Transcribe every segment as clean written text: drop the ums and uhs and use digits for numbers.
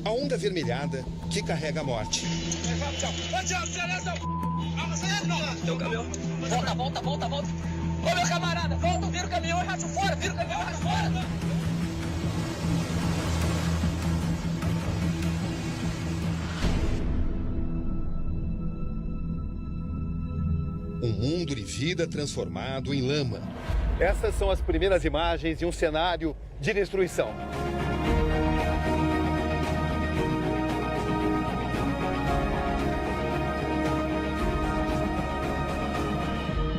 A onda avermelhada que carrega a morte. Teu caminhão. Volta. Ô, meu camarada, volta, vira o caminhão e racha fora, vira o caminhão e racha fora. Um mundo de vida transformado em lama. Essas são as primeiras imagens de um cenário de destruição.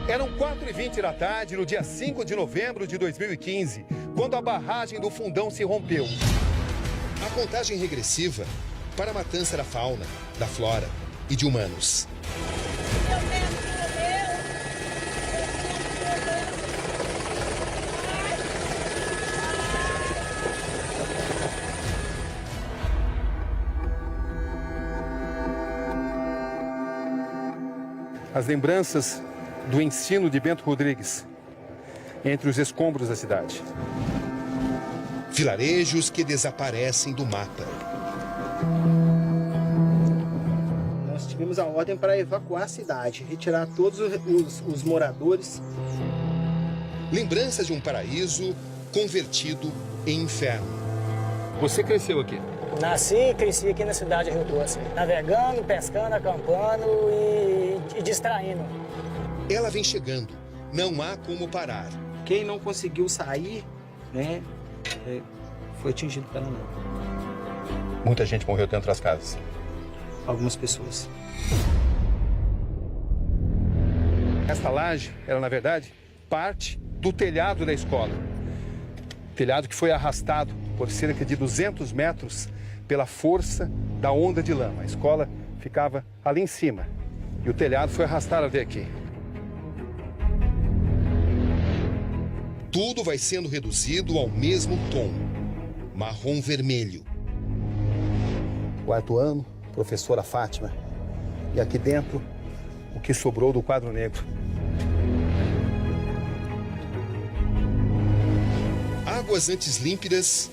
Eram 4h20 da tarde, no dia 5 de novembro de 2015, quando a barragem do Fundão se rompeu. A contagem regressiva para a matança da fauna, da flora e de humanos. As lembranças do ensino de Bento Rodrigues entre os escombros da cidade. Vilarejos que desaparecem do mapa. Nós tivemos a ordem para evacuar a cidade, retirar todos os moradores. Lembranças de um paraíso convertido em inferno. Você cresceu aqui? Nasci e cresci aqui na cidade de Rio Doce, navegando, pescando, acampando e distraindo. Ela vem chegando, não há como parar. Quem não conseguiu sair, né, foi atingido pela lama. Muita gente morreu dentro das casas. Algumas pessoas. Esta laje era, na verdade, parte do telhado da escola. Telhado que foi arrastado por cerca de 200 metros pela força da onda de lama. A escola ficava ali em cima e o telhado foi arrastado até aqui. Tudo vai sendo reduzido ao mesmo tom, marrom-vermelho. Quarto ano, professora Fátima. E aqui dentro, o que sobrou do quadro negro. Águas antes límpidas,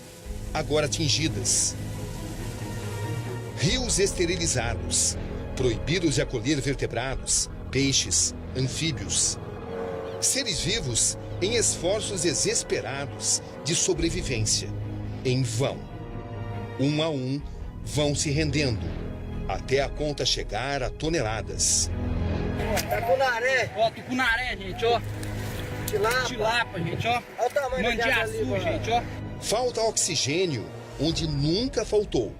agora tingidas. Rios esterilizados, proibidos de acolher vertebrados, peixes, anfíbios. Seres vivos em esforços desesperados de sobrevivência. Em vão. Um a um, vão se rendendo, até a conta chegar a toneladas. Tucunaré. Ó, tucunaré, gente, ó. Tilapa, gente, ó. Olha o tamanho da Mandiaçu, gente, ó. Falta oxigênio onde nunca faltou.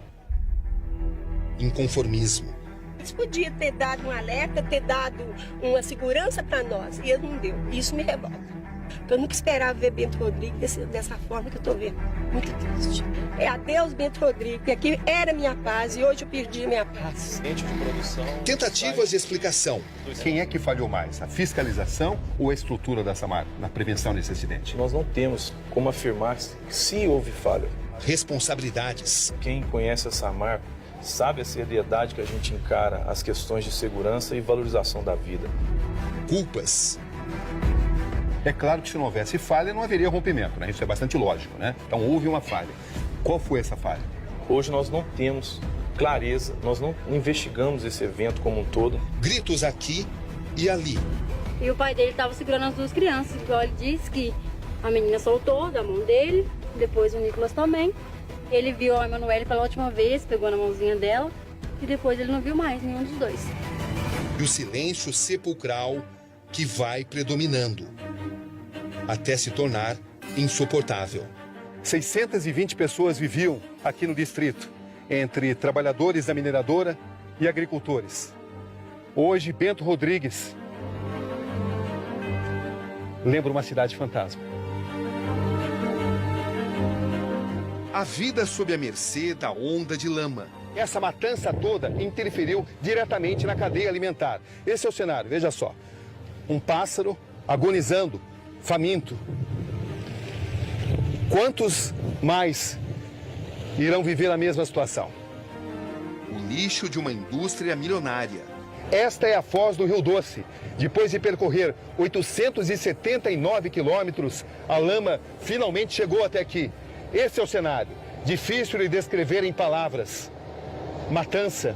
Inconformismo. Eles podiam ter dado um alerta, ter dado uma segurança para nós, e eles não deu. Isso me revolta. Porque eu nunca esperava ver Bento Rodrigues dessa forma que eu estou vendo. Muito triste. É adeus, Bento Rodrigues, que aqui era minha paz e hoje eu perdi minha paz. Tentativas de explicação. Quem é que falhou mais, a fiscalização ou a estrutura da Samarco na prevenção desse acidente? Nós não temos como afirmar se houve falha. Responsabilidades. Quem conhece a Samarco sabe a seriedade que a gente encara as questões de segurança e valorização da vida. Culpas. É claro que se não houvesse falha, não haveria rompimento, né? Isso é bastante lógico, né? Então houve uma falha. Qual foi essa falha? Hoje nós não temos clareza, nós não investigamos esse evento como um todo. Gritos aqui e ali. E o pai dele estava segurando as duas crianças, igual ele disse que a menina soltou da mão dele, depois o Nicolas também. Ele viu a Emanuele pela última vez, pegou na mãozinha dela, e depois ele não viu mais nenhum dos dois. E o silêncio sepulcral que vai predominando, até se tornar insuportável. 620 pessoas viviam aqui no distrito, entre trabalhadores da mineradora e agricultores. Hoje, Bento Rodrigues lembra uma cidade fantasma. A vida sob a mercê da onda de lama. Essa matança toda interferiu diretamente na cadeia alimentar. Esse é o cenário, veja só. Um pássaro agonizando, faminto. Quantos mais irão viver a mesma situação? O lixo de uma indústria milionária. Esta é a foz do Rio Doce. Depois de percorrer 879 quilômetros, a lama finalmente chegou até aqui. Esse é o cenário. Difícil de descrever em palavras. Matança,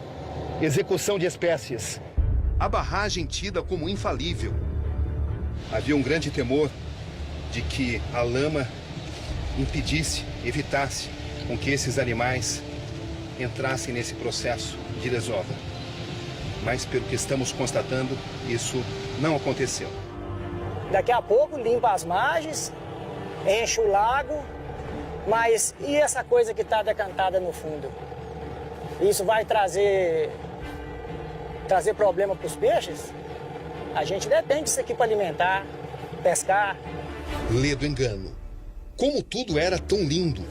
execução de espécies. A barragem tida como infalível. Havia um grande temor de que a lama impedisse, evitasse com que esses animais entrassem nesse processo de desova. Mas, pelo que estamos constatando, isso não aconteceu. Daqui a pouco limpa as margens, enche o lago, mas e essa coisa que está decantada no fundo? Isso vai trazer problema para os peixes? A gente depende disso aqui para alimentar, pescar. Lê do engano. Como tudo era tão lindo.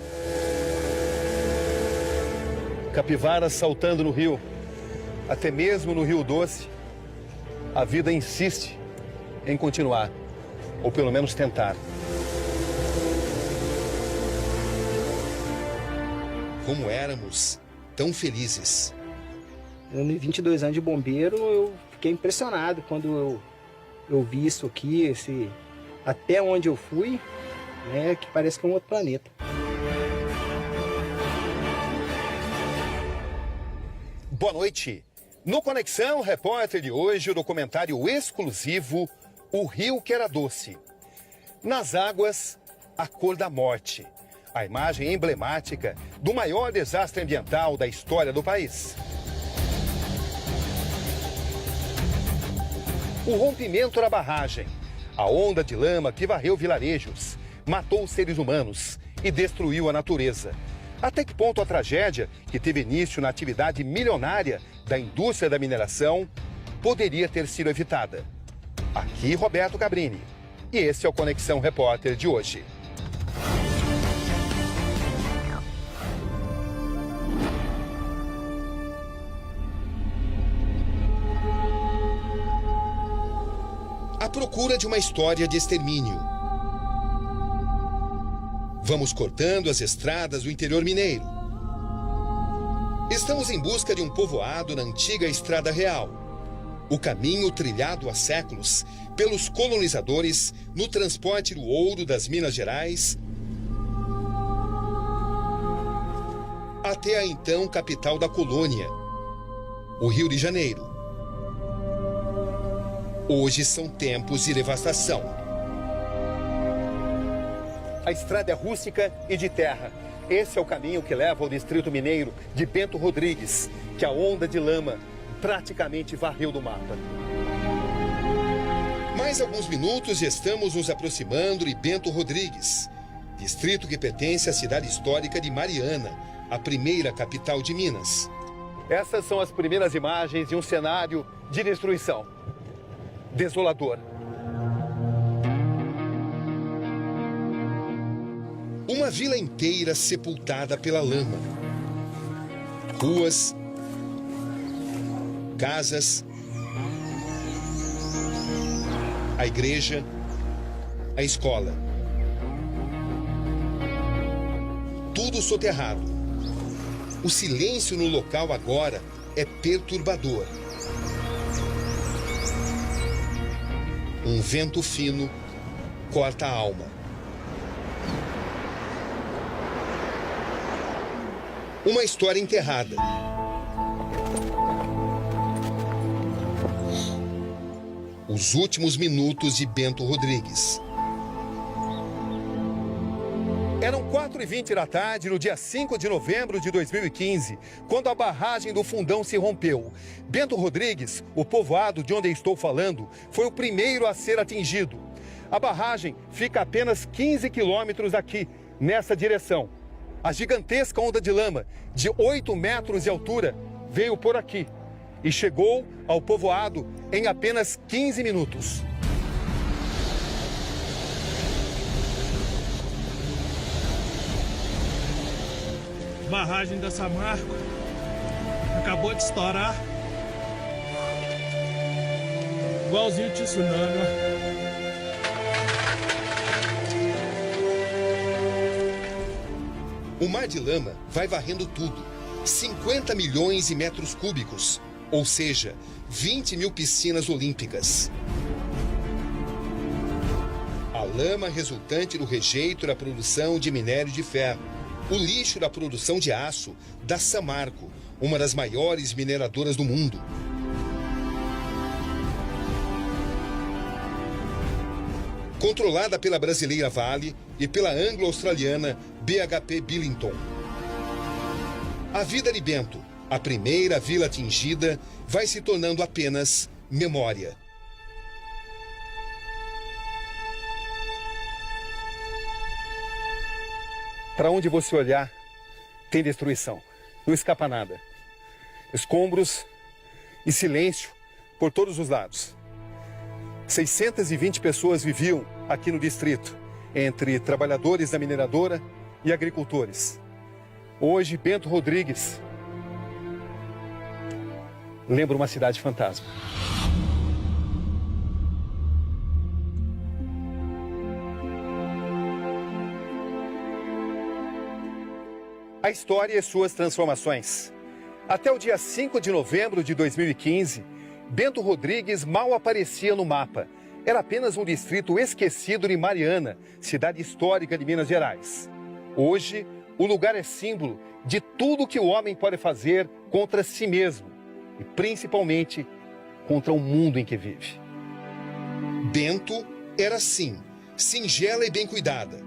Capivaras saltando no rio. Até mesmo no Rio Doce, a vida insiste em continuar, ou pelo menos tentar. Como éramos tão felizes. Eu, em 22 anos de bombeiro, eu fiquei impressionado quando eu vi isso aqui, até onde eu fui, né, que parece que é um outro planeta. Boa noite. No Conexão Repórter de hoje, o documentário exclusivo O Rio que Era Doce. Nas águas, a cor da morte. A imagem emblemática do maior desastre ambiental da história do país. O rompimento da barragem. A onda de lama que varreu vilarejos, matou os seres humanos e destruiu a natureza. Até que ponto a tragédia, que teve início na atividade milionária da indústria da mineração, poderia ter sido evitada? Aqui Roberto Cabrini. E esse é o Conexão Repórter de hoje. À procura de uma história de extermínio. Vamos cortando as estradas do interior mineiro. Estamos em busca de um povoado na antiga Estrada Real. O caminho trilhado há séculos pelos colonizadores no transporte do ouro das Minas Gerais até a então capital da colônia, o Rio de Janeiro. Hoje são tempos de devastação. A estrada é rústica e de terra. Esse é o caminho que leva ao distrito mineiro de Bento Rodrigues, que a onda de lama praticamente varreu do mapa. Mais alguns minutos e estamos nos aproximando de Bento Rodrigues, distrito que pertence à cidade histórica de Mariana, a primeira capital de Minas. Essas são as primeiras imagens de um cenário de destruição. Desolador. Uma vila inteira sepultada pela lama. Ruas, casas, a igreja, a escola. Tudo soterrado. O silêncio no local agora é perturbador. Um vento fino corta a alma. Uma história enterrada. Os últimos minutos de Bento Rodrigues. Eram 4h20 da tarde, no dia 5 de novembro de 2015, quando a barragem do Fundão se rompeu. Bento Rodrigues, o povoado de onde eu estou falando, foi o primeiro a ser atingido. A barragem fica a apenas 15 quilômetros daqui, nessa direção. A gigantesca onda de lama, de 8 metros de altura, veio por aqui e chegou ao povoado em apenas 15 minutos. Barragem da Samarco acabou de estourar. Igualzinho de tsunami, ó. O mar de lama vai varrendo tudo. 50 milhões de metros cúbicos, ou seja, 20 mil piscinas olímpicas. A lama resultante do rejeito da produção de minério de ferro. o lixo da produção de aço da Samarco, uma das maiores mineradoras do mundo. Controlada pela brasileira Vale e pela anglo-australiana BHP Billiton. A vida de Bento, a primeira vila atingida, vai se tornando apenas memória. Para onde você olhar, tem destruição. Não escapa nada. Escombros e silêncio por todos os lados. 620 pessoas viviam aqui no distrito, entre trabalhadores da mineradora e agricultores. Hoje, Bento Rodrigues lembra uma cidade fantasma. A história e suas transformações. Até o dia 5 de novembro de 2015, Bento Rodrigues mal aparecia no mapa. Era apenas um distrito esquecido de Mariana, cidade histórica de Minas Gerais. Hoje, o lugar é símbolo de tudo que o homem pode fazer contra si mesmo e, principalmente, contra o mundo em que vive. Bento era assim, singela e bem cuidada.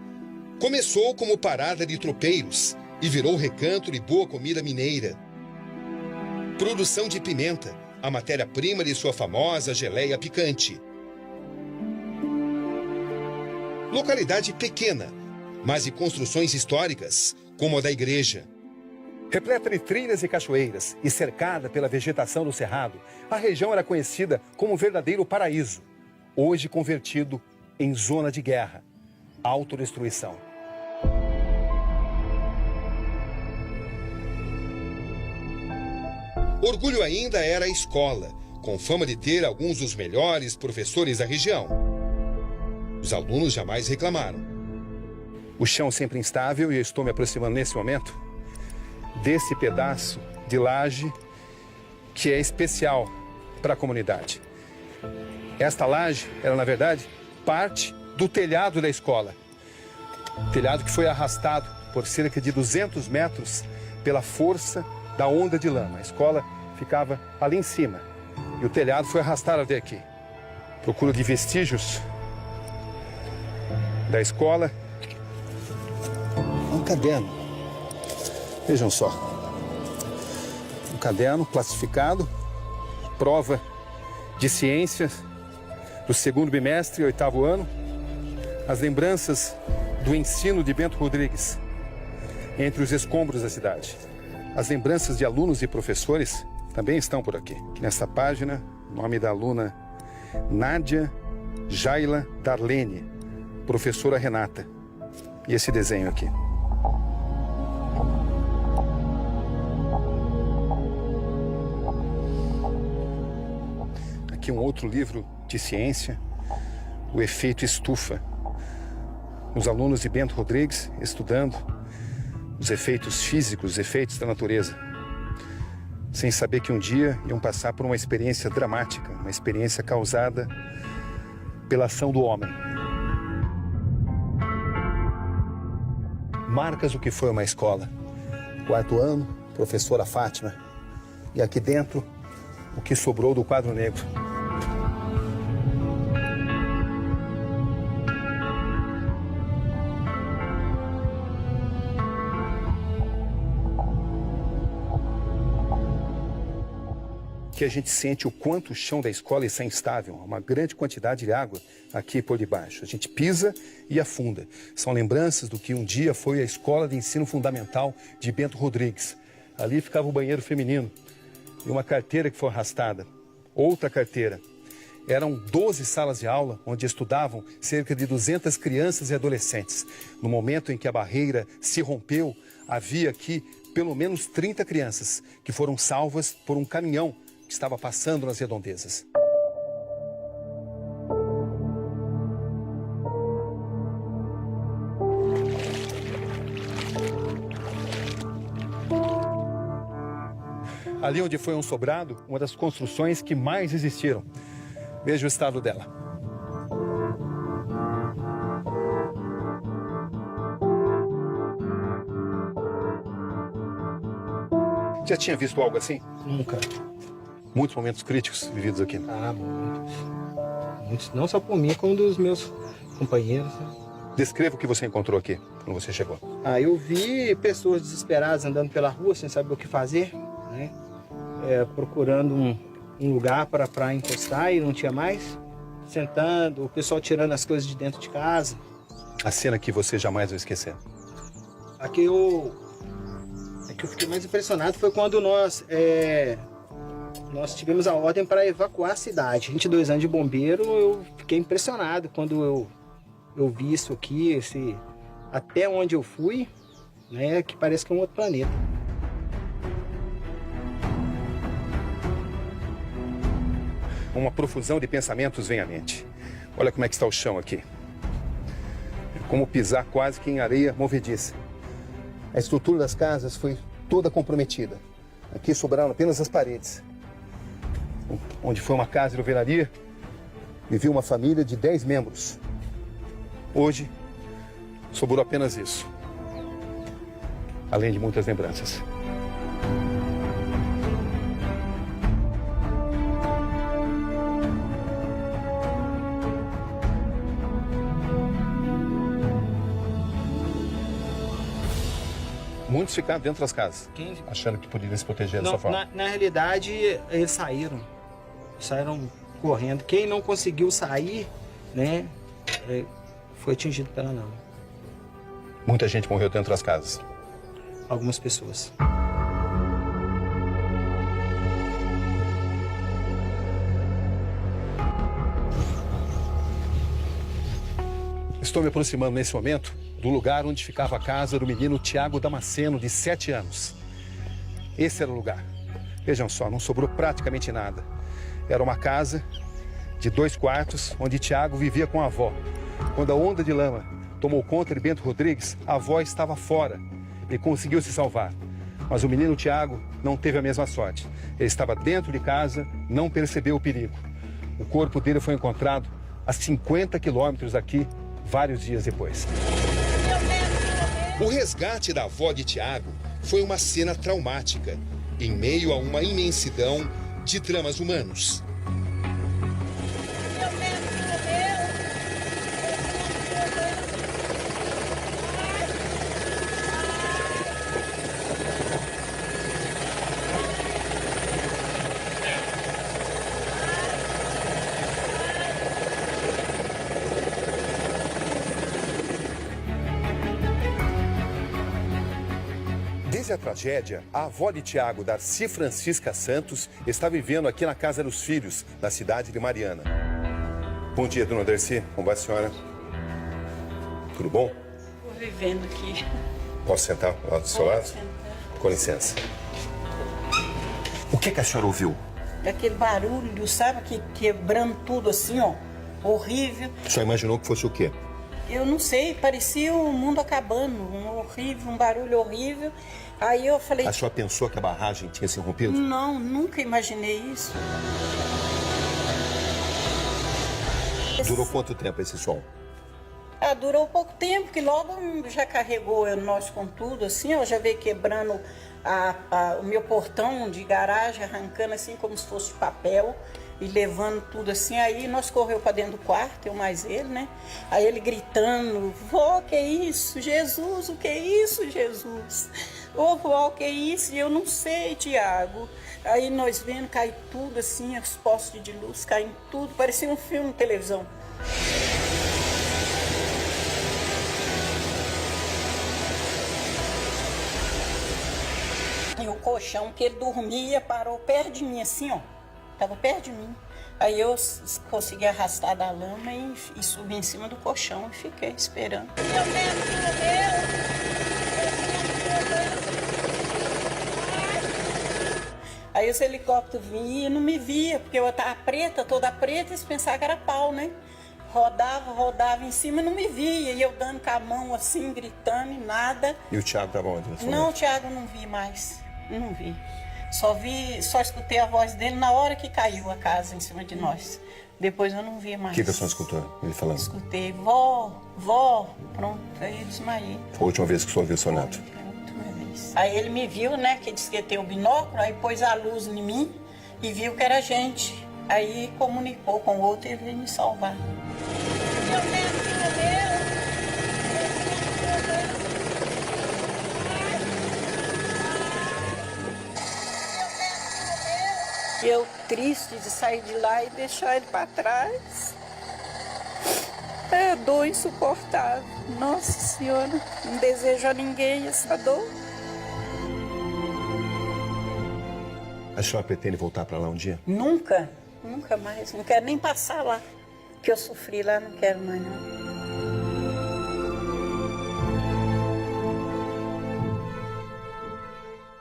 Começou como parada de tropeiros e virou recanto de boa comida mineira. Produção de pimenta, a matéria-prima de sua famosa geleia picante. Localidade pequena, mas de construções históricas, como a da igreja. Repleta de trilhas e cachoeiras e cercada pela vegetação do cerrado, a região era conhecida como um verdadeiro paraíso, hoje convertido em zona de guerra, autodestruição. Orgulho ainda era a escola, com fama de ter alguns dos melhores professores da região. Os alunos jamais reclamaram. O chão sempre instável e eu estou me aproximando nesse momento desse pedaço de laje que é especial para a comunidade. Esta laje era, na verdade, parte do telhado da escola. Telhado que foi arrastado por cerca de 200 metros pela força da onda de lama. A escola ficava ali em cima e o telhado foi arrastado até aqui. Procura de vestígios da escola. Um caderno. Vejam só. Um caderno classificado, prova de ciências do segundo bimestre, 8º ano. As lembranças do ensino de Bento Rodrigues entre os escombros da cidade. As lembranças de alunos e professores também estão por aqui. Nesta página, o nome da aluna Nádia Jaila Darlene, professora Renata. E esse desenho aqui. Aqui um outro livro de ciência, O Efeito Estufa. Os alunos de Bento Rodrigues estudando os efeitos físicos, os efeitos da natureza, sem saber que um dia iam passar por uma experiência dramática, uma experiência causada pela ação do homem. Marcas do que foi uma escola. 4º ano, professora Fátima. E aqui dentro, o que sobrou do quadro negro. Que a gente sente o quanto o chão da escola está instável, uma grande quantidade de água aqui por debaixo. A gente pisa e afunda. São lembranças do que um dia foi a Escola de Ensino Fundamental de Bento Rodrigues. Ali ficava o banheiro feminino e uma carteira que foi arrastada. Outra carteira. Eram 12 salas de aula onde estudavam cerca de 200 crianças e adolescentes. No momento em que a barreira se rompeu, havia aqui pelo menos 30 crianças que foram salvas por um caminhão que estava passando nas redondezas. Ali onde foi um sobrado, uma das construções que mais existiram. Veja o estado dela. Já tinha visto algo assim? Nunca. Muitos momentos críticos vividos aqui. Ah, muitos. Muitos. Não só por mim, como dos meus companheiros. Né? Descreva o que você encontrou aqui, quando você chegou. Eu vi pessoas desesperadas andando pela rua, sem saber o que fazer, né? Procurando um lugar para encostar e não tinha mais. Sentando, o pessoal tirando as coisas de dentro de casa. A cena que você jamais vai esquecer. A que eu fiquei mais impressionado foi quando nós tivemos a ordem para evacuar a cidade. 22 anos de bombeiro, eu fiquei impressionado quando eu vi isso aqui, até onde eu fui, né, que parece que é um outro planeta. Uma profusão de pensamentos vem à mente. Olha como é que está o chão aqui. É como pisar quase que em areia movediça. A estrutura das casas foi toda comprometida. Aqui sobraram apenas as paredes. Onde foi uma casa de alvenaria, vivia uma família de 10 membros. Hoje, sobrou apenas isso. Além de muitas lembranças. Muitos ficaram dentro das casas, achando que poderiam se proteger dessa forma. Na realidade, eles saíram correndo. Quem não conseguiu sair, né, foi atingido pela lama. Muita gente morreu dentro das casas. Algumas pessoas. Estou me aproximando nesse momento do lugar onde ficava a casa do menino Tiago Damasceno, de 7 anos. Esse era o lugar. Vejam só, não sobrou praticamente nada. Era uma casa de 2 quartos, onde Tiago vivia com a avó. Quando a onda de lama tomou conta de Bento Rodrigues, a avó estava fora e conseguiu se salvar. Mas o menino Tiago não teve a mesma sorte. Ele estava dentro de casa, não percebeu o perigo. O corpo dele foi encontrado a 50 quilômetros daqui, vários dias depois. O resgate da avó de Tiago foi uma cena traumática, em meio a uma imensidão de dramas humanos. Desde a tragédia, a avó de Tiago, Darcy Francisca Santos, está vivendo aqui na Casa dos Filhos, na cidade de Mariana. Bom dia, dona Darcy. Como vai a senhora? Tudo bom? Estou vivendo aqui. Posso sentar lá do seu lado? Sentar. Com licença. O que a senhora ouviu? Aquele barulho, sabe, que quebrando tudo assim, ó. Horrível. A senhora imaginou que fosse o quê? Eu não sei, parecia o mundo acabando. Um barulho horrível. Aí eu falei... A senhora pensou que a barragem tinha se rompido? Não, nunca imaginei isso. Durou quanto tempo esse som? Durou pouco tempo, que logo já carregou nós com tudo, assim, ó, já veio quebrando o meu portão de garagem, arrancando assim como se fosse papel e levando tudo assim. Aí nós correu para dentro do quarto, eu mais ele, né? Aí ele gritando: vó, que é isso? Jesus, o que é isso, Jesus? Ô, vó, que é isso? E eu não sei, Tiago. Aí nós vendo cair tudo assim, os postes de luz caindo tudo, parecia um filme de televisão. E o colchão que ele dormia parou perto de mim, assim, ó. Tava perto de mim. Aí eu consegui arrastar da lama e subi em cima do colchão e fiquei esperando. Meu Deus, aí os helicópteros vinham e não me via, porque eu tava preta, toda preta, e eles pensavam que era pau, né? Rodava em cima e não me via. E eu dando com a mão assim, gritando e nada. E o Tiago estava onde? Não, o Tiago não vi mais. Não vi. Só escutei a voz dele na hora que caiu a casa em cima de nós. Depois eu não vi mais. O que a senhora escutou ele falando? Escutei: vó, pronto, aí eu desmaiei. Foi a última vez que o senhor viu o seu neto? Foi a última vez. deles. Aí ele me viu, né, que disse que tem o binóculo, aí pôs a luz em mim e viu que era gente. Aí comunicou com o outro e ele veio me salvar. Eu triste de sair de lá e deixar ele para trás. É dor insuportável. Nossa Senhora, não desejo a ninguém essa dor. A senhora pretende voltar para lá um dia? Nunca, nunca mais. Não quero nem passar lá. Que eu sofri lá, não quero mais não.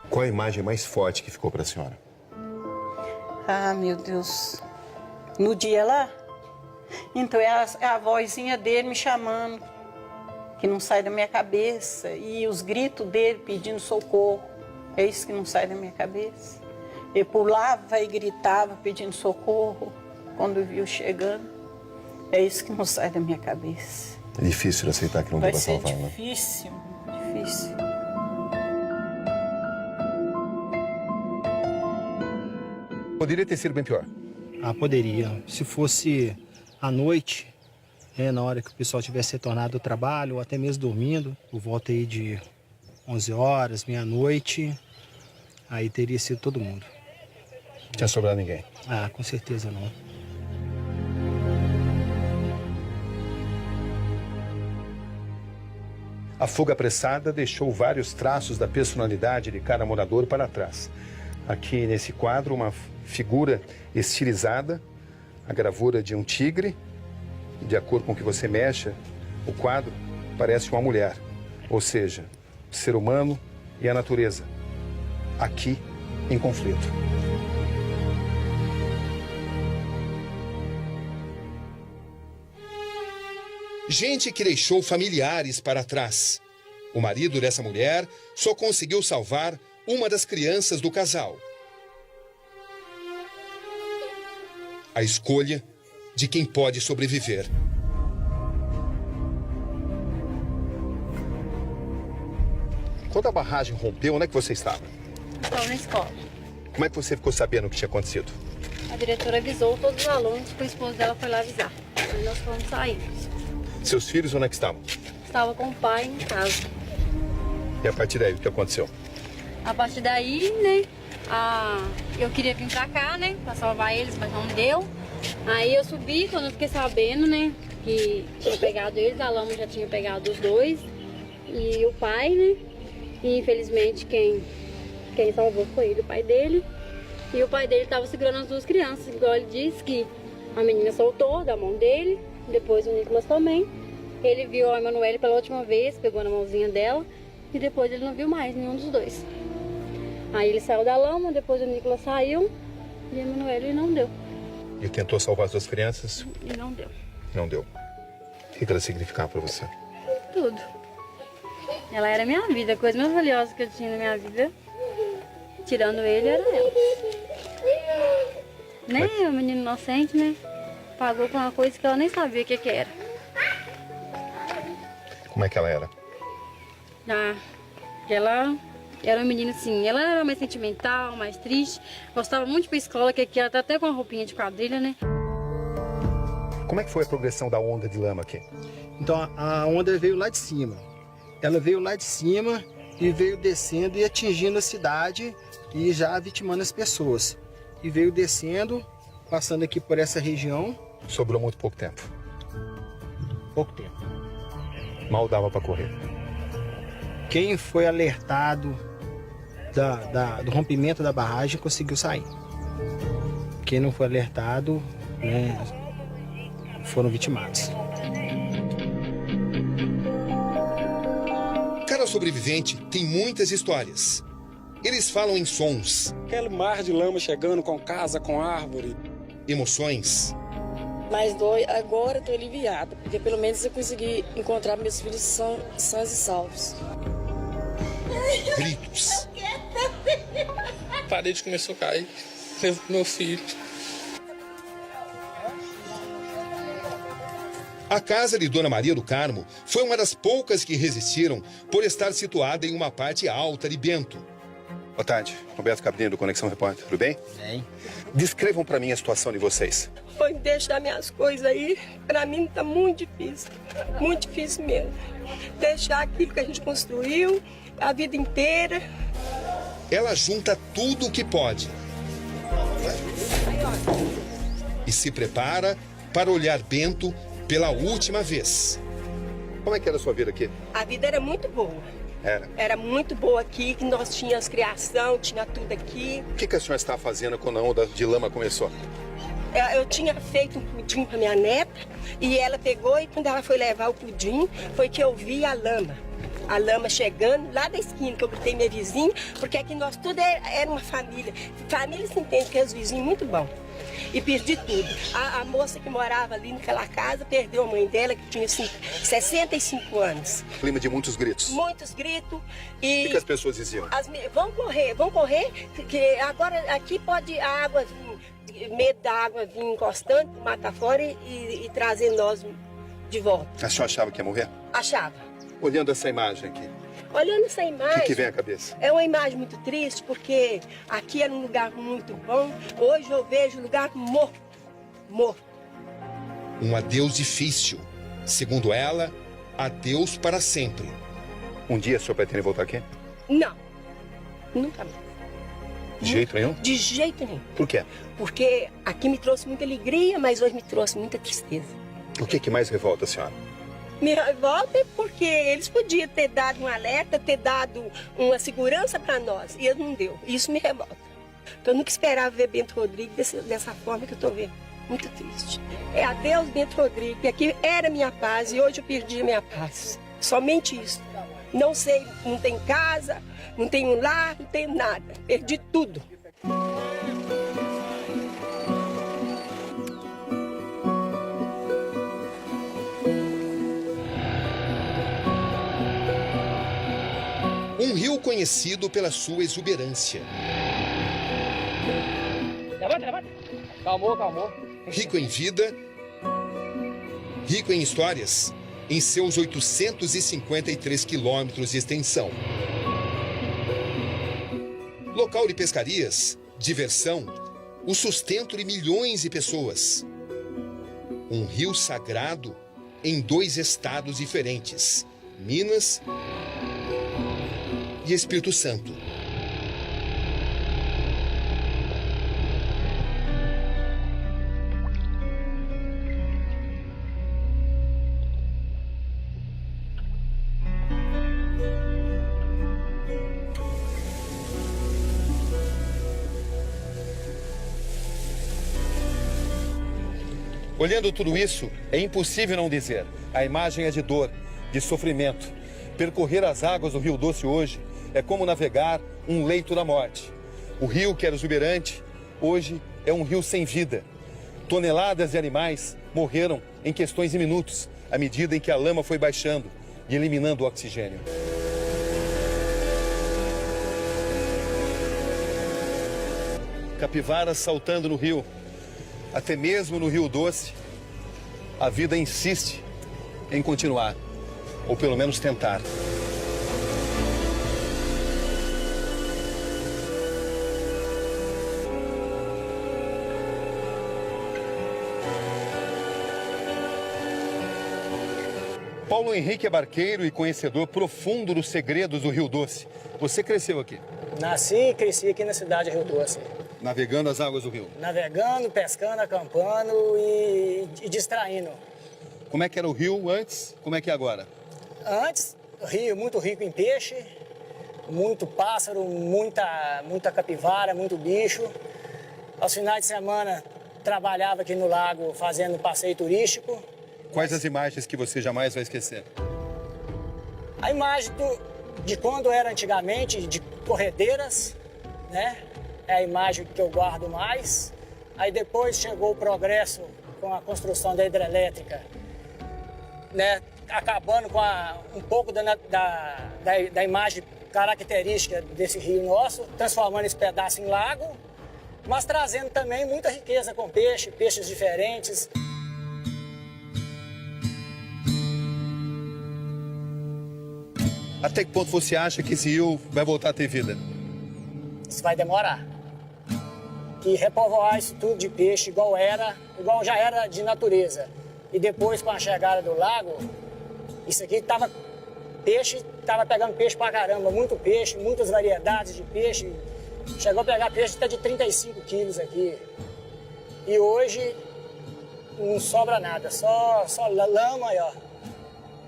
Qual a imagem mais forte que ficou para a senhora? Ah, meu Deus. No dia lá? Então é a vozinha dele me chamando, que não sai da minha cabeça. E os gritos dele pedindo socorro. É isso que não sai da minha cabeça. Ele pulava e gritava pedindo socorro quando viu chegando. É isso que não sai da minha cabeça. É difícil de aceitar que não deu para salvar, né? Vai ser difícil, difícil. Poderia ter sido bem pior. Ah, poderia. Se fosse à noite, na hora que o pessoal tivesse retornado do trabalho, ou até mesmo dormindo, por volta aí de 11 horas, meia-noite, aí teria sido todo mundo. Não tinha sobrado ninguém. Ah, com certeza não. A fuga apressada deixou vários traços da personalidade de cada morador para trás. Aqui nesse quadro, uma figura estilizada, a gravura de um tigre. De acordo com o que você mexe, o quadro parece uma mulher, ou seja, o ser humano e a natureza, aqui em conflito. Gente que deixou familiares para trás. O marido dessa mulher só conseguiu salvar uma das crianças do casal. A escolha de quem pode sobreviver. Quando a barragem rompeu, onde é que você estava? Estava na escola. Como é que você ficou sabendo o que tinha acontecido? A diretora avisou todos os alunos, que o esposo dela foi lá avisar. Aí nós fomos sair. Seus filhos onde é que estavam? Estava com o pai em casa. E a partir daí, o que aconteceu? A partir daí, né, eu queria vir pra cá, né, pra salvar eles, mas não deu. Aí eu subi, quando eu fiquei sabendo, né, que tinha pegado eles, a lama já tinha pegado os dois. E o pai, né, e infelizmente quem salvou foi ele, o pai dele. E o pai dele estava segurando as duas crianças, igual ele disse que a menina soltou da mão dele, depois o Nicolas também. Ele viu a Emanuele pela última vez, pegou na mãozinha dela, e depois ele não viu mais nenhum dos dois. Aí ele saiu da lama, depois o Nicolas saiu, e a Emanuele não deu. E tentou salvar as duas crianças? E não deu. Não deu. O que ela significava para você? Tudo. Ela era minha vida, a coisa mais valiosa que eu tinha na minha vida, tirando ele, era ela. Nem o menino inocente, né? Pagou com uma coisa que ela nem sabia o que era. Como é que ela era? Ela era uma menina assim, ela era mais sentimental, mais triste, gostava muito de ir pra escola, que aqui ela tá até com uma roupinha de quadrilha, né? Como é que foi a progressão da onda de lama aqui? Então a onda veio lá de cima. Ela veio lá de cima e veio descendo e atingindo a cidade e já vitimando as pessoas. E veio descendo, passando aqui por essa região. Sobrou muito pouco tempo. Pouco tempo. Mal dava para correr. Quem foi alertado do rompimento da barragem conseguiu sair. Quem não foi alertado, né, foram vitimados. Cada sobrevivente tem muitas histórias. Eles falam em sons. Aquele mar de lama chegando com casa, com árvore. Emoções. Mas agora eu tô aliviada, porque pelo menos eu consegui encontrar meus filhos sãos e salvos. Gritos. A parede começou a cair. Meu filho. A casa de Dona Maria do Carmo foi uma das poucas que resistiram por estar situada em uma parte alta de Bento. Boa tarde, Roberto Cabrinho do Conexão Repórter, tudo bem? Bem. Descrevam para mim a situação de vocês. Foi deixar minhas coisas aí, pra mim tá muito difícil mesmo. Deixar aquilo que a gente construiu a vida inteira. Ela junta tudo o que pode e se prepara para olhar Bento pela última vez. Como é que era a sua vida aqui? A vida era muito boa. Era muito boa aqui, que nós tínhamos criação, tinha tudo aqui. O que a senhora está fazendo quando a onda de lama começou? Eu tinha feito um pudim para minha neta e ela pegou e quando ela foi levar o pudim, foi que eu vi a lama. A lama chegando lá da esquina, que eu gritei minha vizinha, porque aqui nós tudo era uma família. Família se entende que é os vizinhos muito bom. E perdi tudo. A moça que morava ali naquela casa perdeu a mãe dela, que tinha 65 anos. Clima de muitos gritos. Muitos gritos. E o que as pessoas diziam? Vão correr, que agora aqui pode a água vir, medo da água vir encostando, matar fora e trazer nós de volta. A senhora achava que ia morrer? Achava. Olhando essa imagem aqui. Olhando essa imagem... O que vem à cabeça? É uma imagem muito triste, porque aqui era um lugar muito bom. Hoje eu vejo o lugar morto. Um adeus difícil. Segundo ela, adeus para sempre. Um dia o senhor pretende voltar aqui? Não. Nunca mais. De jeito nenhum? De jeito nenhum. Por quê? Porque aqui me trouxe muita alegria, mas hoje me trouxe muita tristeza. O que mais revolta a senhora? Me revolta porque eles podiam ter dado um alerta, ter dado uma segurança para nós, e eles não deu. Isso me revolta. Eu nunca esperava ver Bento Rodrigues dessa forma que eu estou vendo. Muito triste. É adeus, Bento Rodrigues, que aqui era minha paz e hoje eu perdi a minha paz. Somente isso. Não sei, não tem casa, não tenho lar, não tenho nada. Perdi tudo. Um rio conhecido pela sua exuberância. Levanta. Calmou. Rico em vida, rico em histórias, em seus 853 quilômetros de extensão. Local de pescarias, diversão, o sustento de milhões de pessoas. Um rio sagrado em 2 estados diferentes, Minas e Espírito Santo. Olhando tudo isso, é impossível não dizer. A imagem é de dor, de sofrimento. Percorrer as águas do Rio Doce hoje é como navegar um leito da morte. O rio, que era exuberante, hoje é um rio sem vida. Toneladas de animais morreram em questões de minutos, à medida em que a lama foi baixando e eliminando o oxigênio. Capivaras saltando no rio. Até mesmo no Rio Doce, a vida insiste em continuar, ou pelo menos tentar. Paulo Henrique é barqueiro e conhecedor profundo dos segredos do Rio Doce. Você cresceu aqui? Nasci e cresci aqui na cidade de Rio Doce. Navegando as águas do rio? Navegando, pescando, acampando e distraindo. Como é que era o rio antes? Como é que é agora? Antes, rio muito rico em peixe, muito pássaro, muita capivara, muito bicho. Aos finais de semana, trabalhava aqui no lago fazendo passeio turístico. Quais as imagens que você jamais vai esquecer? A imagem de quando era antigamente, de corredeiras, né? É a imagem que eu guardo mais. Aí depois chegou o progresso com a construção da hidrelétrica, né? Acabando com um pouco da imagem característica desse rio nosso, transformando esse pedaço em lago, mas trazendo também muita riqueza com peixes diferentes. Até que ponto você acha que esse rio vai voltar a ter vida? Isso vai demorar. E repovoar isso tudo de peixe igual já era de natureza. E depois, com a chegada do lago, isso aqui tava pegando peixe pra caramba, muito peixe, muitas variedades de peixe. Chegou a pegar peixe até de 35 quilos aqui. E hoje não sobra nada, só lama aí, ó.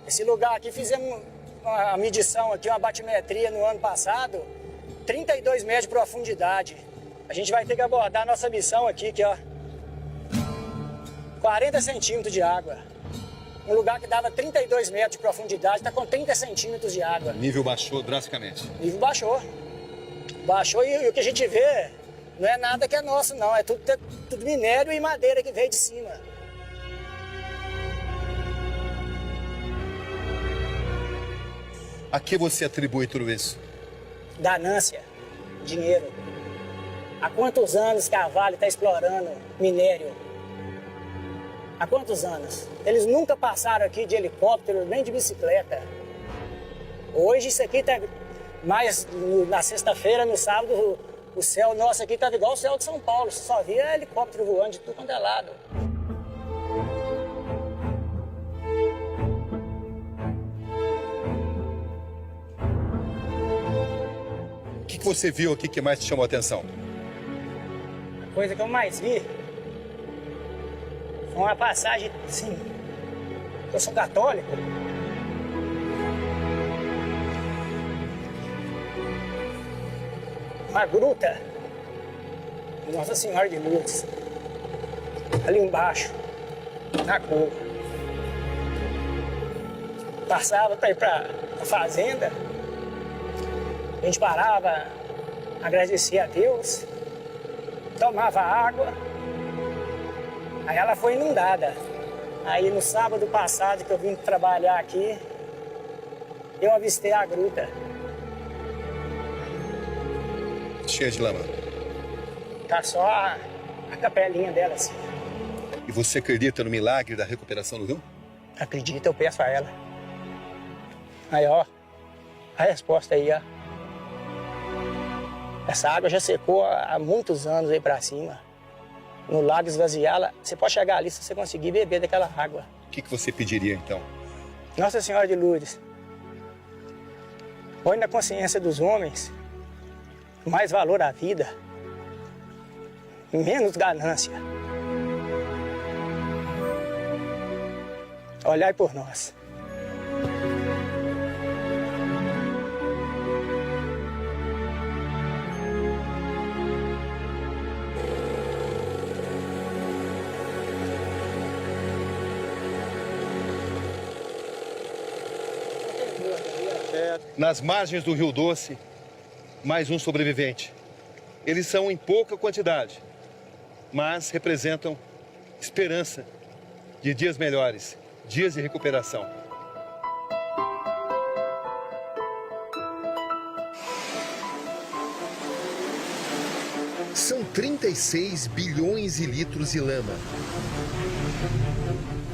Esse lugar aqui, fizemos uma medição aqui, uma batimetria no ano passado, 32 metros de profundidade. A gente vai ter que abordar a nossa missão aqui, ó. 40 centímetros de água. Um lugar que dava 32 metros de profundidade, está com 30 centímetros de água. O nível baixou drasticamente. O nível baixou. Baixou e o que a gente vê não é nada que é nosso, não. É tudo minério e madeira que veio de cima. A que você atribui tudo isso? Ganância, dinheiro. Há quantos anos que a Vale está explorando minério? Há quantos anos? Eles nunca passaram aqui de helicóptero, nem de bicicleta. Hoje isso aqui está mais na sexta-feira, no sábado, o céu nosso aqui estava igual o céu de São Paulo. Você só via helicóptero voando de tudo quanto é lado. O que você viu aqui que mais te chamou a atenção? A coisa que eu mais vi foi uma passagem, assim, eu sou católico. Uma gruta, Nossa Senhora de Lourdes, ali embaixo, na curva. Passava para ir para a fazenda, a gente parava, agradecia a Deus, tomava água, aí ela foi inundada. Aí no sábado passado que eu vim trabalhar aqui, eu avistei a gruta. Cheia de lama. Tá só a capelinha dela, assim. E você acredita no milagre da recuperação do rio? Acredita, eu peço a ela. Aí, ó, a resposta aí, ó. Essa água já secou há muitos anos aí pra cima. No lago esvaziá-la, você pode chegar ali se você conseguir beber daquela água. O que você pediria, então? Nossa Senhora de Lourdes, põe na consciência dos homens mais valor à vida, menos ganância. Olhai por nós. Nas margens do Rio Doce, mais um sobrevivente. Eles são em pouca quantidade, mas representam esperança de dias melhores, dias de recuperação. São 36 bilhões de litros de lama.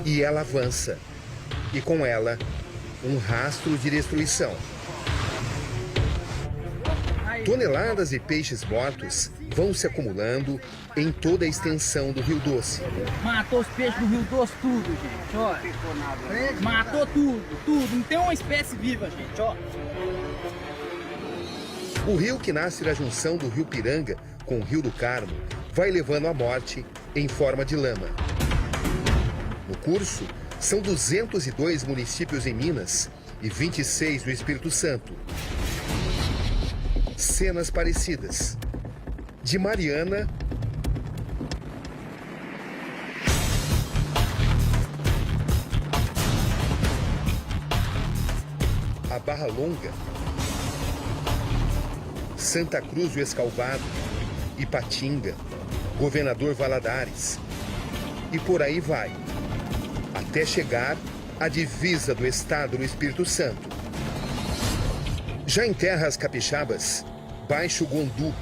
E ela avança. E com ela, um rastro de destruição. Toneladas de peixes mortos vão se acumulando em toda a extensão do Rio Doce. Matou os peixes do Rio Doce tudo, gente, ó. Matou tudo. Não tem uma espécie viva, gente, ó. O rio que nasce na junção do Rio Piranga com o Rio do Carmo vai levando à morte em forma de lama. No curso, são 202 municípios em Minas e 26 no Espírito Santo. Cenas parecidas. De Mariana a Barra Longa, Santa Cruz do Escalvado, Ipatinga, Governador Valadares e por aí vai, até chegar à divisa do estado no Espírito Santo. Já em terras capixabas, Baixo Gondu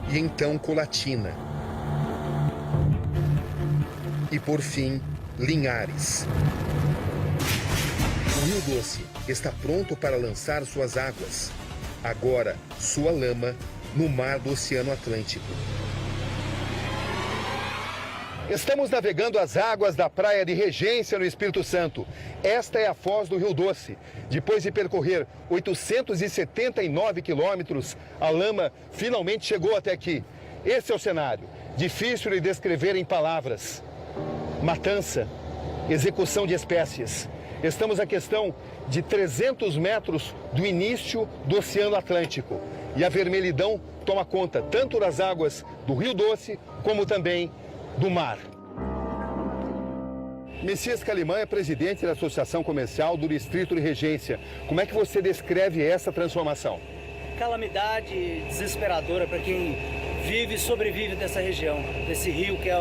e então Colatina. E por fim, Linhares. Rio Doce está pronto para lançar suas águas. Agora, sua lama no mar do Oceano Atlântico. Estamos navegando as águas da praia de Regência, no Espírito Santo. Esta é a foz do Rio Doce. Depois de percorrer 879 quilômetros, a lama finalmente chegou até aqui. Esse é o cenário, difícil de descrever em palavras. Matança, execução de espécies. Estamos a questão de 300 metros do início do Oceano Atlântico. E a vermelhidão toma conta tanto das águas do Rio Doce, como também do mar. Messias Calimã é presidente da Associação Comercial do Distrito de Regência. Como é que você descreve essa transformação? Calamidade desesperadora para quem vive e sobrevive dessa região, desse rio que é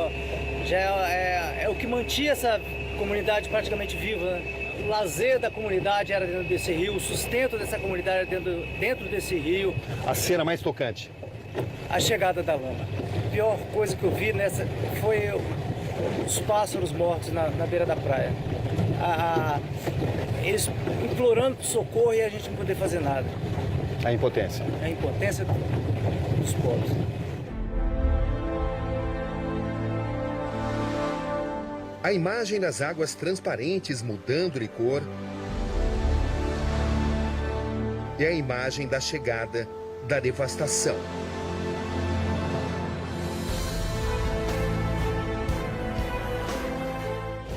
o que mantinha essa comunidade praticamente viva. O lazer da comunidade era dentro desse rio, o sustento dessa comunidade era dentro desse rio. A cena mais tocante? A chegada da lama. A pior coisa que eu vi foi os pássaros mortos na beira da praia. Eles implorando por socorro e a gente não poder fazer nada. A impotência. A impotência dos povos. A imagem das águas transparentes mudando de cor é a imagem da chegada da devastação.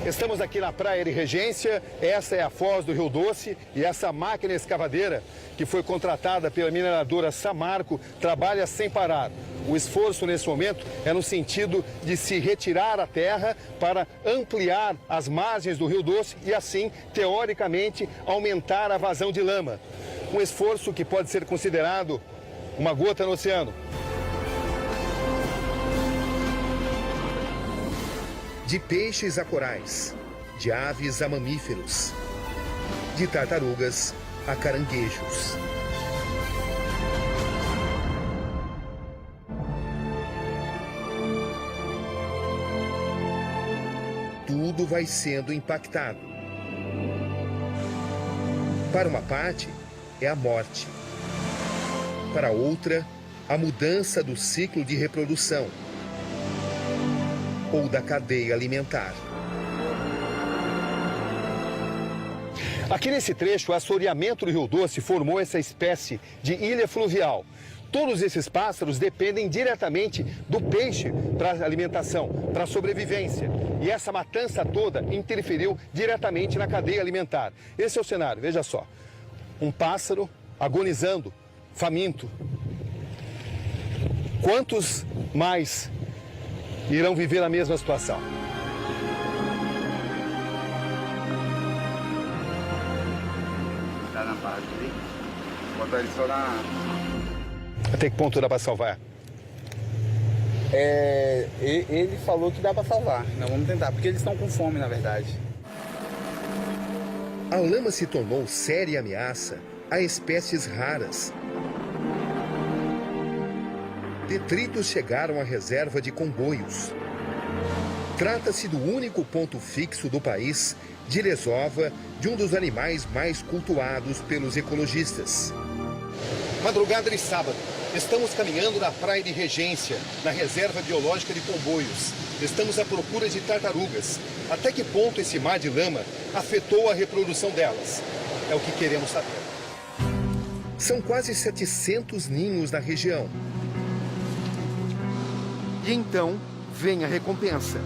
Estamos aqui na praia de Regência, essa é a foz do Rio Doce e essa máquina escavadeira que foi contratada pela mineradora Samarco trabalha sem parar. O esforço nesse momento é no sentido de se retirar a terra para ampliar as margens do Rio Doce e assim, teoricamente, aumentar a vazão de lama. Um esforço que pode ser considerado uma gota no oceano. De peixes a corais, de aves a mamíferos, de tartarugas a caranguejos. Tudo vai sendo impactado. Para uma parte, é a morte. Para outra, a mudança do ciclo de reprodução ou da cadeia alimentar. Aqui nesse trecho, o assoreamento do Rio Doce formou essa espécie de ilha fluvial. Todos esses pássaros dependem diretamente do peixe para alimentação, para sobrevivência. E essa matança toda interferiu diretamente na cadeia alimentar. Esse é o cenário, veja só. Um pássaro agonizando, faminto. Quantos mais irão viver a mesma situação? Tá na base, hein? Botar ele só na... Até que ponto dá para salvar? Ele falou que dá para salvar. Nós vamos tentar, porque eles estão com fome, na verdade. A lama se tornou séria ameaça a espécies raras. Detritos chegaram à reserva de Congonhos. Trata-se do único ponto fixo do país de desova de um dos animais mais cultuados pelos ecologistas. Madrugada de sábado, estamos caminhando na praia de Regência, na reserva biológica de Congonhos. Estamos à procura de tartarugas. Até que ponto esse mar de lama afetou a reprodução delas? É o que queremos saber. São quase 700 ninhos na região. E então vem a recompensa.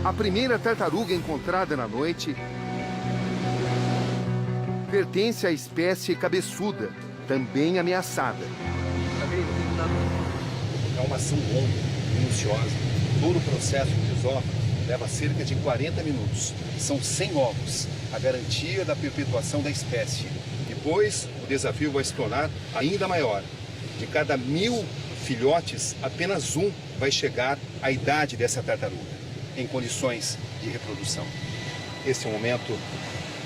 A primeira tartaruga encontrada na noite pertence à espécie cabeçuda, também ameaçada. É uma ação longa, minuciosa. Todo o processo de desova leva cerca de 40 minutos. São 100 ovos, a garantia da perpetuação da espécie. Depois, o desafio vai se tornar ainda maior. De cada 1000 filhotes, apenas um vai chegar à idade dessa tartaruga, em condições de reprodução. Esse é um momento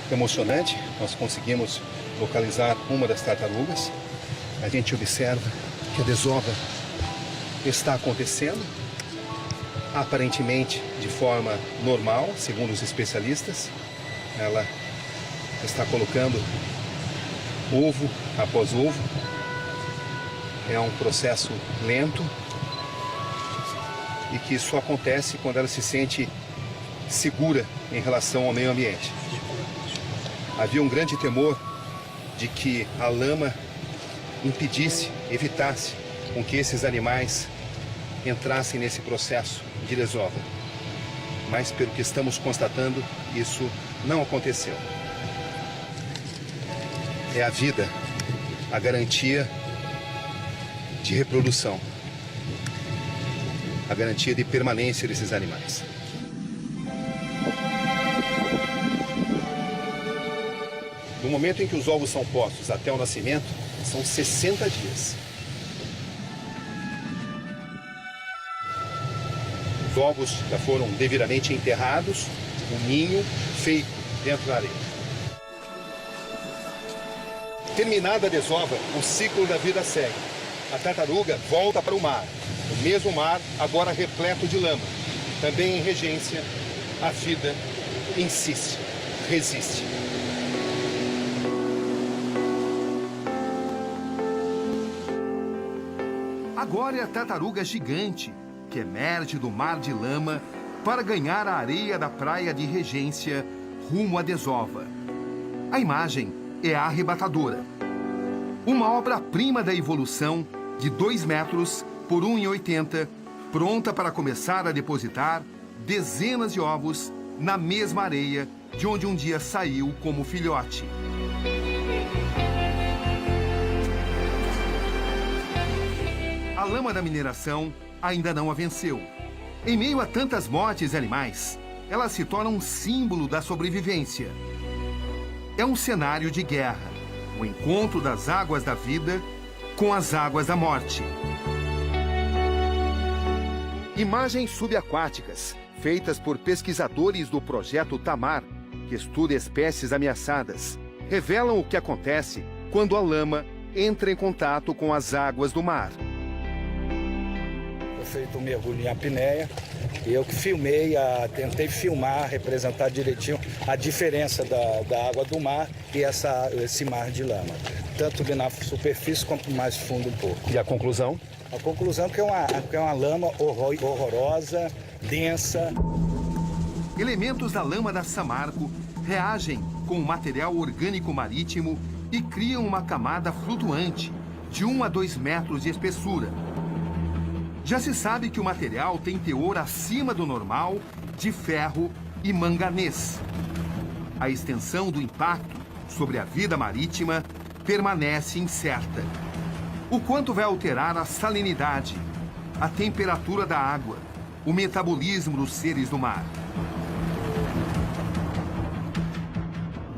emocionante. Nós conseguimos localizar uma das tartarugas. A gente observa que a desova está acontecendo, aparentemente de forma normal, segundo os especialistas. Ela está colocando ovo após ovo. É um processo lento e que só acontece quando ela se sente segura em relação ao meio ambiente. Havia um grande temor de que a lama impedisse, evitasse com que esses animais entrassem nesse processo de desova. Mas, pelo que estamos constatando, isso não aconteceu. É a vida, a garantia de reprodução, a garantia de permanência desses animais. No momento em que os ovos são postos até o nascimento, são 60 dias. Os ovos já foram devidamente enterrados, o ninho feito dentro da areia. Terminada a desova, o ciclo da vida segue. A tartaruga volta para o mar. O mesmo mar, agora repleto de lama. Também em regência, a vida insiste, resiste. Agora é a tartaruga gigante que emerge do mar de lama para ganhar a areia da praia de Regência rumo à desova. A imagem é arrebatadora. Uma obra-prima da evolução de 2 metros por 1,80, pronta para começar a depositar dezenas de ovos na mesma areia de onde um dia saiu como filhote. A lama da mineração ainda não a venceu. Em meio a tantas mortes de animais, ela se torna um símbolo da sobrevivência. É um cenário de guerra, o encontro das águas da vida com as águas da morte. Imagens subaquáticas, feitas por pesquisadores do projeto Tamar, que estuda espécies ameaçadas, revelam o que acontece quando a lama entra em contato com as águas do mar. Foi feito um mergulho em apneia e eu que filmei, tentei filmar, representar direitinho a diferença da água do mar e esse mar de lama. Tanto ali na superfície quanto mais fundo um pouco. E a conclusão? A conclusão é que é uma lama horrorosa, densa. Elementos da lama da Samarco reagem com o material orgânico marítimo e criam uma camada flutuante de 1 a 2 metros de espessura. Já se sabe que o material tem teor acima do normal de ferro e manganês. A extensão do impacto sobre a vida marítima permanece incerta. O quanto vai alterar a salinidade, a temperatura da água, o metabolismo dos seres do mar.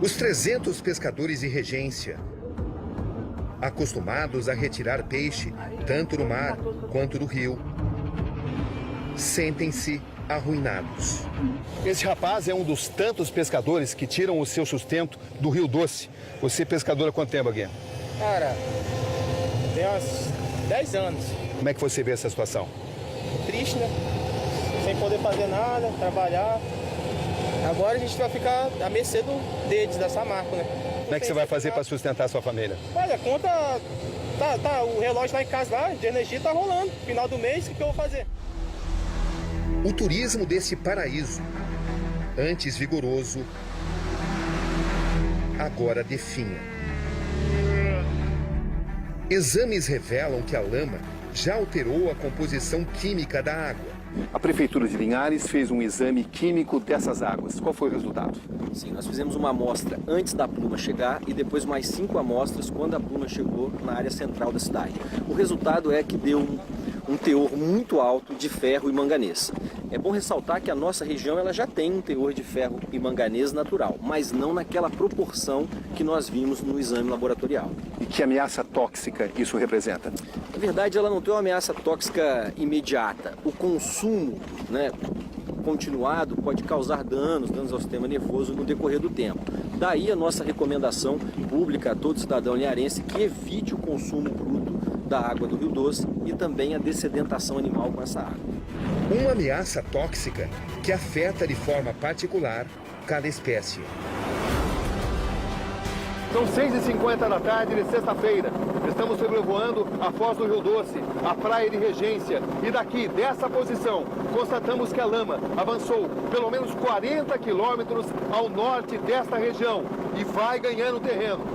Os 300 pescadores de Regência, acostumados a retirar peixe tanto do mar quanto do rio, sentem-se arruinados. Esse rapaz é um dos tantos pescadores que tiram o seu sustento do Rio Doce. Você é pescador há quanto tempo, Aguinha? Cara, tem uns 10 anos. Como é que você vê essa situação? Triste, né? Sem poder fazer nada, trabalhar. Agora a gente vai ficar à mercê deles, da Samarco, né? Como é que você vai fazer para sustentar a sua família? Olha, a conta, o relógio lá em casa, lá, de energia tá rolando. Final do mês, o que eu vou fazer? O turismo desse paraíso, antes vigoroso, agora definha. Exames revelam que a lama já alterou a composição química da água. A Prefeitura de Linhares fez um exame químico dessas águas. Qual foi o resultado? Sim, nós fizemos uma amostra antes da pluma chegar e depois mais 5 amostras quando a pluma chegou na área central da cidade. O resultado é que deu um teor muito alto de ferro e manganês. É bom ressaltar que a nossa região ela já tem um teor de ferro e manganês natural, mas não naquela proporção que nós vimos no exame laboratorial. E que ameaça tóxica isso representa? Na verdade, ela não tem uma ameaça tóxica imediata. O consumo, continuado pode causar danos ao sistema nervoso no decorrer do tempo. Daí a nossa recomendação pública a todo cidadão linharense que evite o consumo bruto da água do Rio Doce e também a dessedentação animal com essa água. Uma ameaça tóxica que afeta de forma particular cada espécie. São 6h50 da tarde de sexta-feira. Estamos sobrevoando a Foz do Rio Doce, a praia de Regência. E daqui, dessa posição, constatamos que a lama avançou pelo menos 40 quilômetros ao norte desta região e vai ganhando terreno.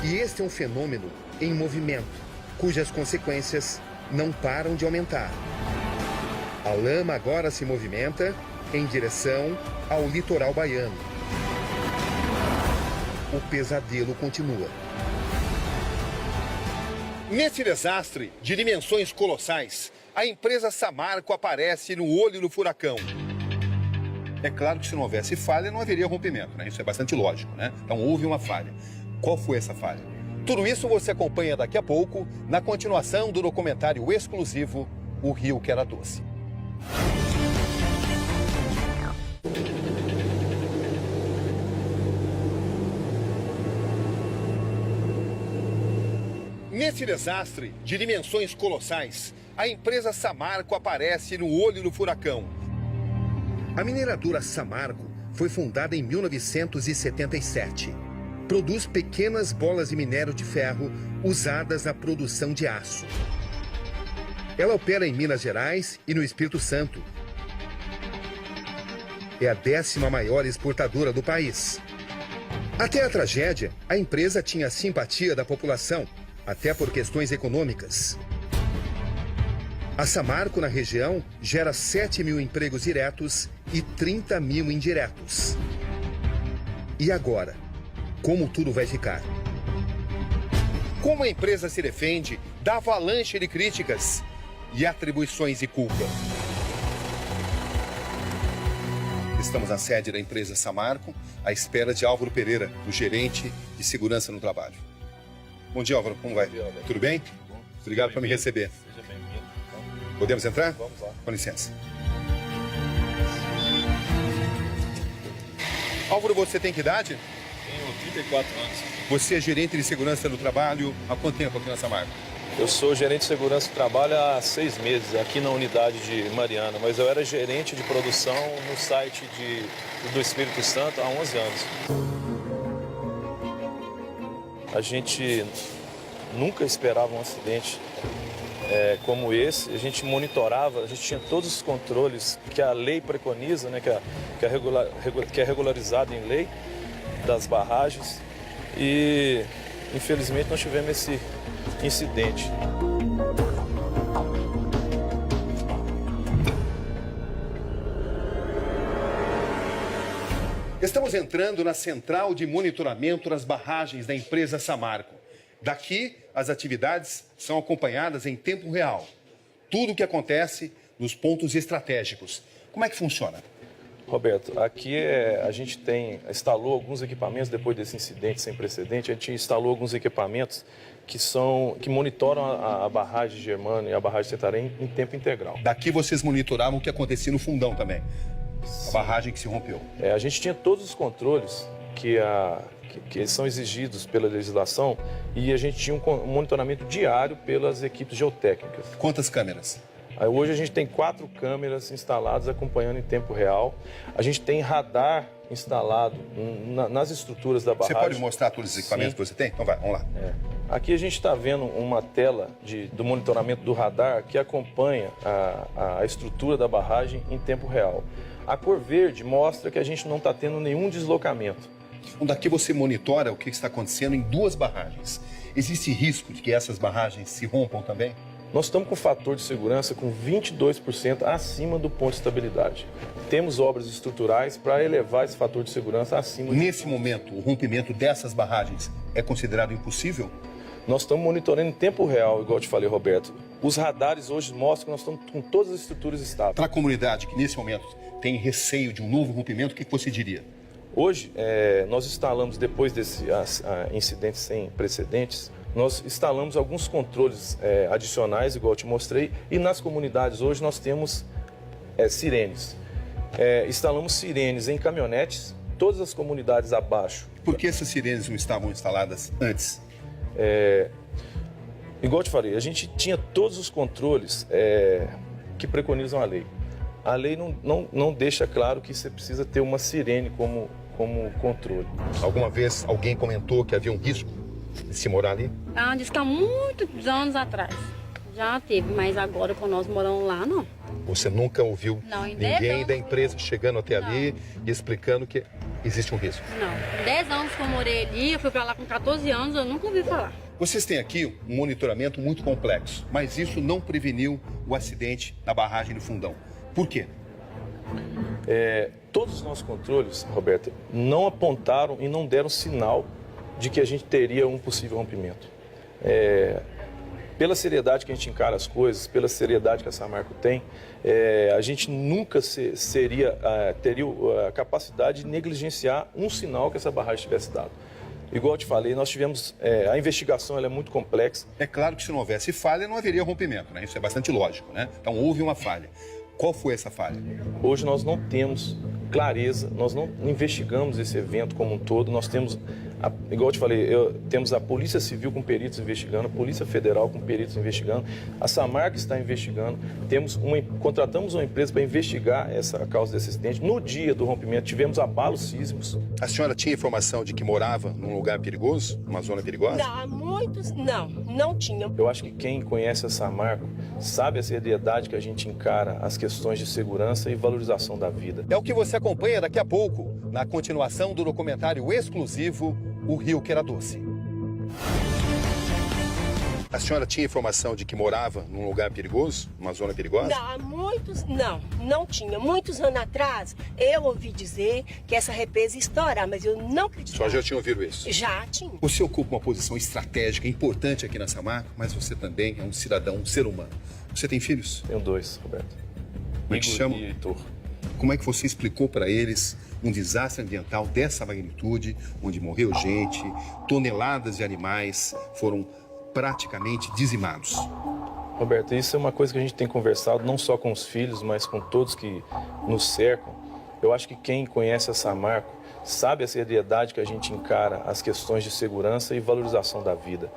E este é um fenômeno em movimento, cujas consequências não param de aumentar. A lama agora se movimenta em direção ao litoral baiano. O pesadelo continua. Nesse desastre de dimensões colossais, a empresa Samarco aparece no olho do furacão. É claro que se não houvesse falha, não haveria rompimento, né? Isso é bastante lógico, né? Então houve uma falha. Qual foi essa falha? Tudo isso você acompanha daqui a pouco, na continuação do documentário exclusivo O Rio que Era Doce. Nesse desastre de dimensões colossais, a empresa Samarco aparece no olho do furacão. A mineradora Samarco foi fundada em 1977. Produz pequenas bolas de minério de ferro usadas na produção de aço. Ela opera em Minas Gerais e no Espírito Santo. É a 10ª maior exportadora do país. Até a tragédia, a empresa tinha a simpatia da população, até por questões econômicas. A Samarco, na região, gera 7.000 empregos diretos e 30.000 indiretos. E agora? Como tudo vai ficar? Como a empresa se defende da avalanche de críticas e atribuições de culpa? Estamos na sede da empresa Samarco, à espera de Álvaro Pereira, o gerente de segurança no trabalho. Bom dia, Álvaro. Como vai? Bom dia, Álvaro. Tudo bem? Bom. Obrigado por me receber. Seja bem-vindo. Podemos entrar? Vamos lá. Com licença. Álvaro, você tem que idade? Tenho 34 anos. Você é gerente de segurança do trabalho há quanto tempo aqui na Samarco? Eu sou gerente de segurança do trabalho há 6 meses, aqui na unidade de Mariana, mas eu era gerente de produção no site do Espírito Santo há 11 anos. A gente nunca esperava um acidente como esse. A gente monitorava, a gente tinha todos os controles que a lei preconiza, né, que é regularizado em lei das barragens. E, infelizmente, nós tivemos esse incidente. Estamos entrando na central de monitoramento das barragens da empresa Samarco. Daqui, as atividades são acompanhadas em tempo real. Tudo o que acontece nos pontos estratégicos. Como é que funciona? Roberto, aqui a gente instalou alguns equipamentos depois desse incidente sem precedente. A gente instalou alguns equipamentos que monitoram a barragem de Germano e a barragem de Santarém em tempo integral. Daqui vocês monitoravam o que acontecia no fundão também? A barragem que se rompeu. A gente tinha todos os controles que são exigidos pela legislação e a gente tinha um monitoramento diário pelas equipes geotécnicas. Quantas câmeras? Hoje a gente tem 4 câmeras instaladas acompanhando em tempo real. A gente tem radar instalado nas estruturas da barragem. Você pode mostrar todos os equipamentos que você tem? Então vai, vamos lá. Aqui a gente está vendo uma tela do monitoramento do radar que acompanha a estrutura da barragem em tempo real. A cor verde mostra que a gente não está tendo nenhum deslocamento. Daqui você monitora o que está acontecendo em 2 barragens. Existe risco de que essas barragens se rompam também? Nós estamos com fator de segurança com 22% acima do ponto de estabilidade. Temos obras estruturais para elevar esse fator de segurança acima. Nesse momento, o rompimento dessas barragens é considerado impossível? Nós estamos monitorando em tempo real, igual eu te falei, Roberto. Os radares hoje mostram que nós estamos com todas as estruturas estáveis. Para a comunidade que nesse momento tem receio de um novo rompimento, o que você diria? Hoje, nós instalamos, depois desse incidente sem precedentes, nós instalamos alguns controles adicionais, igual eu te mostrei, e nas comunidades hoje nós temos sirenes. Instalamos sirenes em caminhonetes, todas as comunidades abaixo. Por que essas sirenes não estavam instaladas antes? Igual eu te falei, a gente tinha todos os controles que preconizam a lei. A lei não deixa claro que você precisa ter uma sirene como como controle. Alguma vez alguém comentou que havia um risco de se morar ali? Ah, diz que há muitos anos atrás já teve, mas agora quando nós moramos lá, não. Você nunca ouviu Não, em ninguém 10 anos. da empresa chegando até ali e explicando que existe um risco? Não. 10 anos que eu morei ali, eu fui pra lá com 14 anos, eu nunca ouvi falar. Vocês têm aqui um monitoramento muito complexo, mas isso não preveniu o acidente na barragem do Fundão. Por quê? Todos os nossos controles, Roberto, não apontaram e não deram sinal de que a gente teria um possível rompimento. Pela seriedade que a gente encara as coisas, pela seriedade que a Samarco tem, a gente nunca teria a capacidade de negligenciar um sinal que essa barragem tivesse dado. Igual eu te falei, nós tivemos... a investigação ela é muito complexa. É claro que se não houvesse falha, não haveria rompimento, né? Isso é bastante lógico, né? Então houve uma falha. Qual foi essa falha? Hoje nós não temos clareza, nós não investigamos esse evento como um todo, nós temos, igual eu te falei, temos a Polícia Civil com peritos investigando, a Polícia Federal com peritos investigando, a Samarco está investigando, contratamos uma empresa para investigar a causa desse acidente. No dia do rompimento tivemos abalos sísmicos. A senhora tinha informação de que morava num lugar perigoso, numa zona perigosa? Não, há muitos, não tinha. Eu acho que quem conhece a Samarco sabe a seriedade que a gente encara as questões de segurança e valorização da vida. É o que você acompanha daqui a pouco, na continuação do documentário exclusivo O Rio que Era Doce. A senhora tinha informação de que morava num lugar perigoso, numa zona perigosa? Não, há muitos, não tinha. Muitos anos atrás, eu ouvi dizer que essa represa ia estourar, mas eu não acredito. A senhora já tinha ouvido isso? Já tinha. Você ocupa uma posição estratégica importante aqui na Samarco, mas você também é um cidadão, um ser humano. Você tem filhos? Tenho 2, Roberto. Como é que chama? E Heitor. Como é que você explicou para eles um desastre ambiental dessa magnitude, onde morreu gente, toneladas de animais foram praticamente dizimados? Roberto, isso é uma coisa que a gente tem conversado não só com os filhos, mas com todos que nos cercam. Eu acho que quem conhece a Samarco sabe a seriedade que a gente encara as questões de segurança e valorização da vida.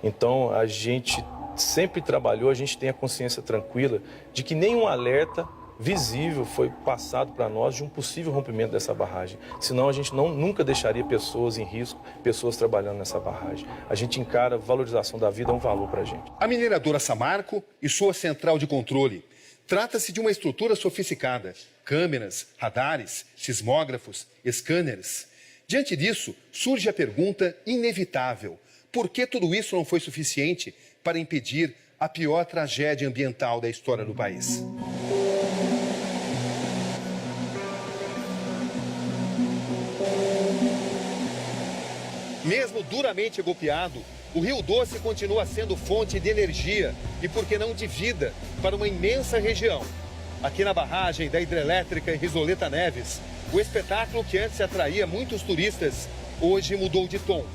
Então, a gente sempre trabalhou, a gente tem a consciência tranquila de que nenhum alerta visível foi passado para nós de um possível rompimento dessa barragem. Senão a gente nunca deixaria pessoas em risco, pessoas trabalhando nessa barragem. A gente encara a valorização da vida, é um valor para a gente. A mineradora Samarco e sua central de controle. Trata-se de uma estrutura sofisticada. Câmeras, radares, sismógrafos, scanners. Diante disso, surge a pergunta inevitável. Por que tudo isso não foi suficiente para impedir a pior tragédia ambiental da história do país? Mesmo duramente golpeado, o Rio Doce continua sendo fonte de energia e, por que não, de vida para uma imensa região. Aqui na barragem da hidrelétrica Risoleta Neves, o espetáculo que antes atraía muitos turistas, hoje mudou de tom.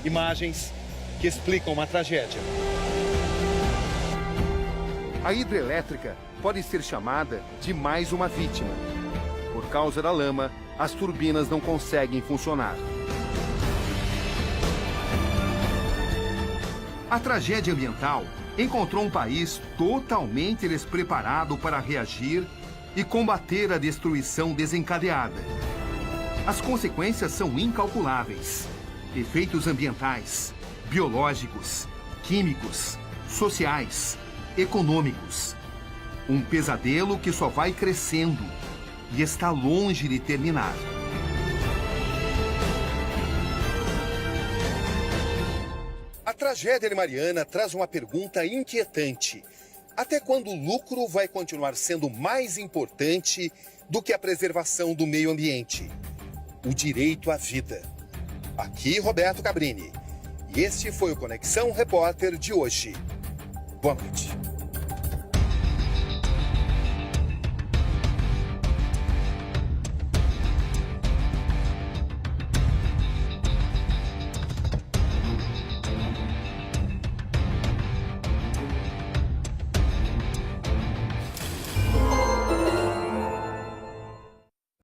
Imagens que explicam uma tragédia. A hidrelétrica pode ser chamada de mais uma vítima. Por causa da lama, as turbinas não conseguem funcionar. A tragédia ambiental encontrou um país totalmente despreparado para reagir e combater a destruição desencadeada. As consequências são incalculáveis. Efeitos ambientais, biológicos, químicos, sociais, econômicos. Um pesadelo que só vai crescendo e está longe de terminar. A tragédia de Mariana traz uma pergunta inquietante. Até quando o lucro vai continuar sendo mais importante do que a preservação do meio ambiente? O direito à vida. Aqui, Roberto Cabrini. E este foi o Conexão Repórter de hoje. Boa noite.